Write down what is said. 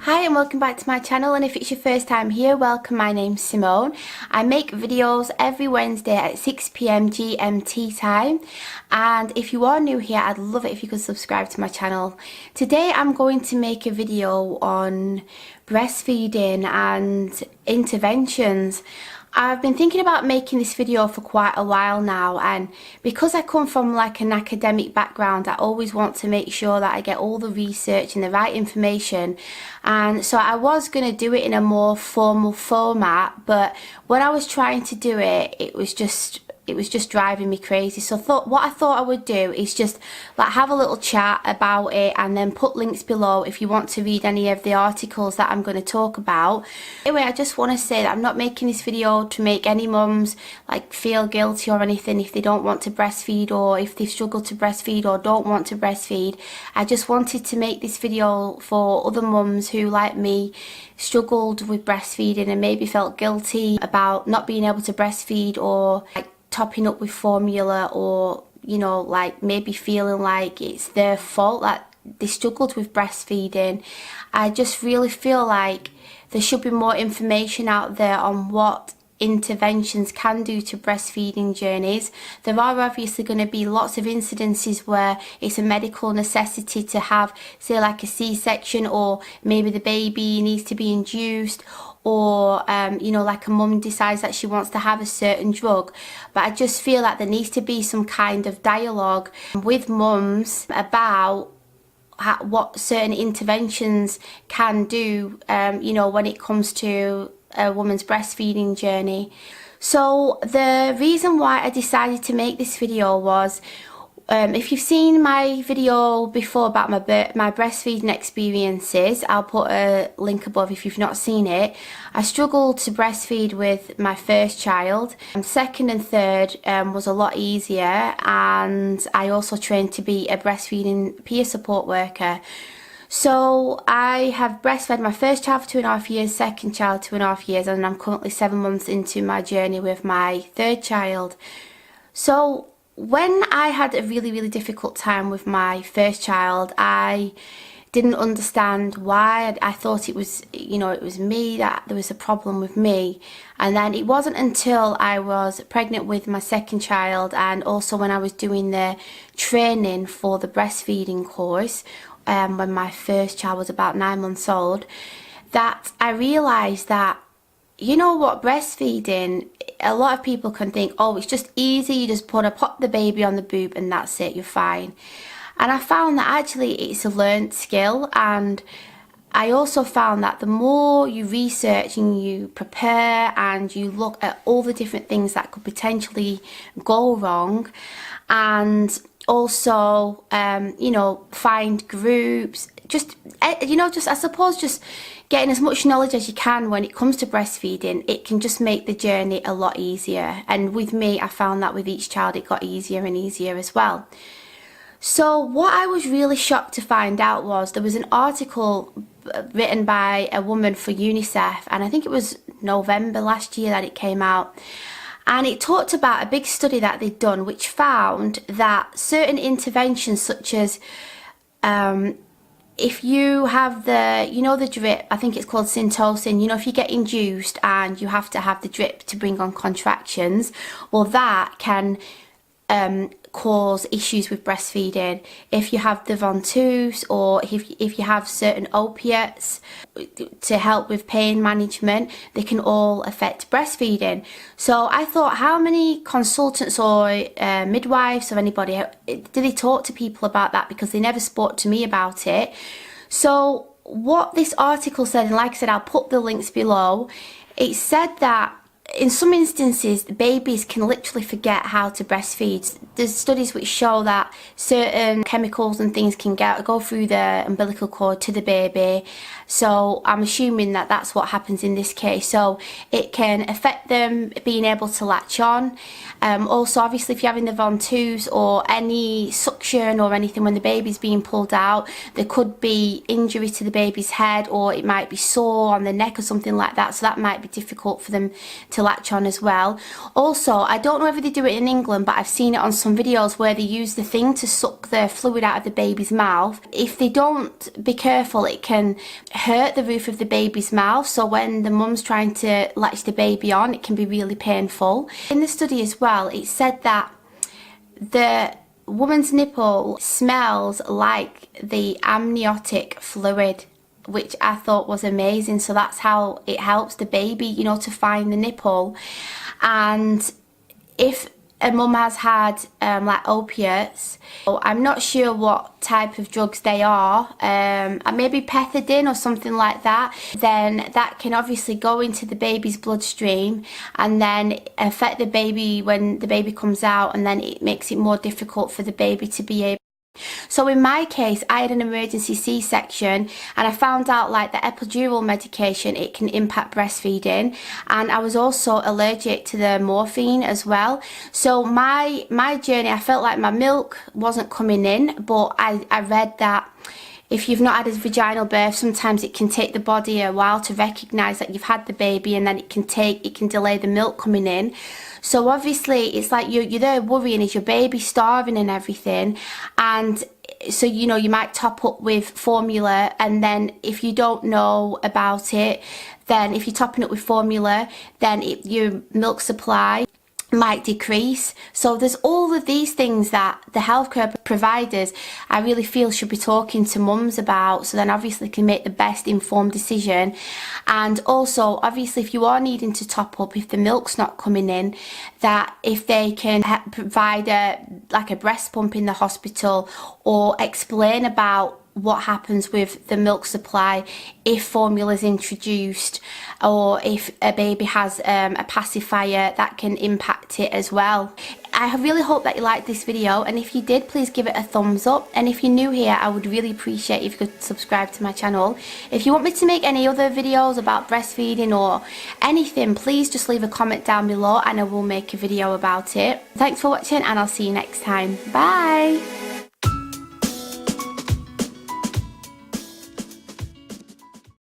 Hi and welcome back to my channel, and if it's your first time here, welcome. My name's Simone. I make videos every Wednesday at 6 PM GMT time, and if you are new here, I'd love it if you could subscribe to my channel. Today I'm going to make a video on breastfeeding and interventions. I've been thinking about making this video for quite a while now, and because I come from like an academic background, I always want to make sure that I get all the research and the right information. And so I was going to do it in a more formal format, but when I was trying to do it, it was just driving me crazy. So what I thought I would do is just like have a little chat about it and then put links below if you want to read any of the articles that I'm going to talk about. Anyway, I just want to say that I'm not making this video to make any mums like feel guilty or anything if they don't want to breastfeed, or if they struggle to breastfeed or don't want to breastfeed. I just wanted to make this video for other mums who, like me, struggled with breastfeeding and maybe felt guilty about not being able to breastfeed, or like topping up with formula, or you know, like maybe feeling like it's their fault that they struggled with breastfeeding. I just really feel like there should be more information out there on what interventions can do to breastfeeding journeys. There are obviously going to be lots of incidences where it's a medical necessity to have, say, like a C-section, or maybe the baby needs to be induced, or you know, like a mum decides that she wants to have a certain drug. But I just feel like there needs to be some kind of dialogue with mums about what certain interventions can do, you know, when it comes to a woman's breastfeeding journey. So the reason why I decided to make this video was, if you've seen my video before about my breastfeeding experiences, I'll put a link above if you've not seen it. I struggled to breastfeed with my first child. Second and third was a lot easier, and I also trained to be a breastfeeding peer support worker. So I have breastfed my first child for 2.5 years, second child 2.5 years, and I'm currently 7 months into my journey with my third child. So when I had a really difficult time with my first child, I didn't understand why. I thought it was, you know, it was me, that there was a problem with me. And then it wasn't until I was pregnant with my second child, and also when I was doing the training for the breastfeeding course, when my first child was about 9 months old, that I realised that, you know what, breastfeeding, a lot of people can think, oh, it's just easy, you just pop the baby on the boob and that's it, you're fine. And I found that actually it's a learned skill, and I also found that the more you research and you prepare and you look at all the different things that could potentially go wrong, and also you know, find groups, just you know, just I suppose just getting as much knowledge as you can when it comes to breastfeeding, it can just make the journey a lot easier. And with me, I found that with each child it got easier and easier as well. So what I was really shocked to find out was there was an article written by a woman for UNICEF, and I think it was November last year that it came out. And it talked about a big study that they'd done, which found that certain interventions, such as if you have the, you know, the drip, I think it's called Oxytocin, you know, if you get induced and you have to have the drip to bring on contractions, well, that can cause issues with breastfeeding. If you have the Ventouse, or if you have certain opiates to help with pain management, they can all affect breastfeeding. So I thought, how many consultants or midwives or anybody, do they talk to people about that? Because they never spoke to me about it. So what this article said, and like I said, I'll put the links below, it said that in some instances, babies can literally forget how to breastfeed. There's studies which show that certain chemicals and things can go through the umbilical cord to the baby. So I'm assuming that that's what happens in this case. So it can affect them being able to latch on. Also, obviously, if you're having the Ventouse or any suction or anything when the baby's being pulled out, there could be injury to the baby's head, or it might be sore on the neck or something like that. So that might be difficult for them to latch on as well. Also, I don't know whether they do it in England, but I've seen it on some videos where they use the thing to suck the fluid out of the baby's mouth. If they don't be careful, it can hurt the roof of the baby's mouth, so when the mum's trying to latch the baby on, it can be really painful. In the study as well, it said that the woman's nipple smells like the amniotic fluid, which I thought was amazing. So that's how it helps the baby, you know, to find the nipple. And if a mum has had like opiates, I'm not sure what type of drugs they are, maybe pethidine or something like that, then that can obviously go into the baby's bloodstream and then affect the baby when the baby comes out, and then it makes it more difficult for the baby to be able. So in my case, I had an emergency C-section, and I found out like the epidural medication, it can impact breastfeeding, and I was also allergic to the morphine as well. So my journey, I felt like my milk wasn't coming in, but I read that if you've not had a vaginal birth, sometimes it can take the body a while to recognise that you've had the baby, and then it can delay the milk coming in. So obviously it's like you're there worrying, is your baby starving and everything, and so you know you might top up with formula, and then if you don't know about it, then if you're topping up with formula, then your milk supply might decrease. So there's all of these things that the healthcare providers, I really feel, should be talking to mums about, so then obviously can make the best informed decision. And also obviously if you are needing to top up, if the milk's not coming in, that if they can provide like a breast pump in the hospital, or explain about what happens with the milk supply if formula is introduced, or if a baby has a pacifier, that can impact it as well. I really hope that you liked this video, and if you did, please give it a thumbs up, and if you're new here, I would really appreciate if you could subscribe to my channel. If you want me to make any other videos about breastfeeding or anything, please just leave a comment down below and I will make a video about it. Thanks for watching, and I'll see you next time. Bye!